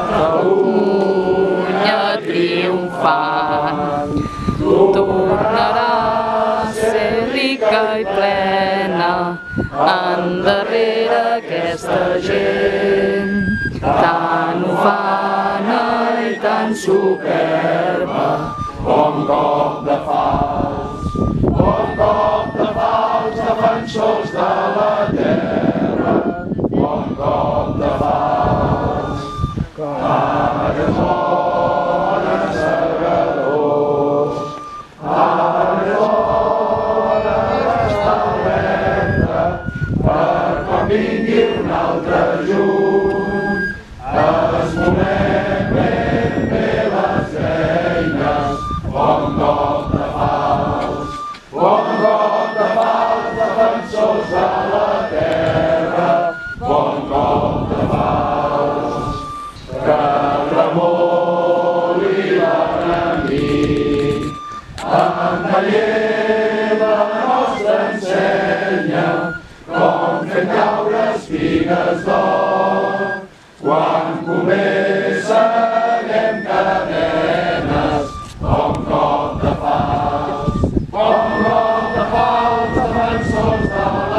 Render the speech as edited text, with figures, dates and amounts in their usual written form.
Catalunya triomfant tornarà a ser rica i plena endarrere aquesta gent tan ufana i tan superba. Bon cop de falç, defensors de la terra. Bon cop de falç, ara és hora, segadors. Ara és hora d'estar alerta per quan vingui un altre juny. Esmolem ben bé les eines. Bon cop de falç, defensors de la terra. Bon cop de falç, que tremoli l'enemic. En taller la nostra ensenya com fer caure espigues d'or. Quan convé seguem cadenes. Bon cop de falç, defensors de la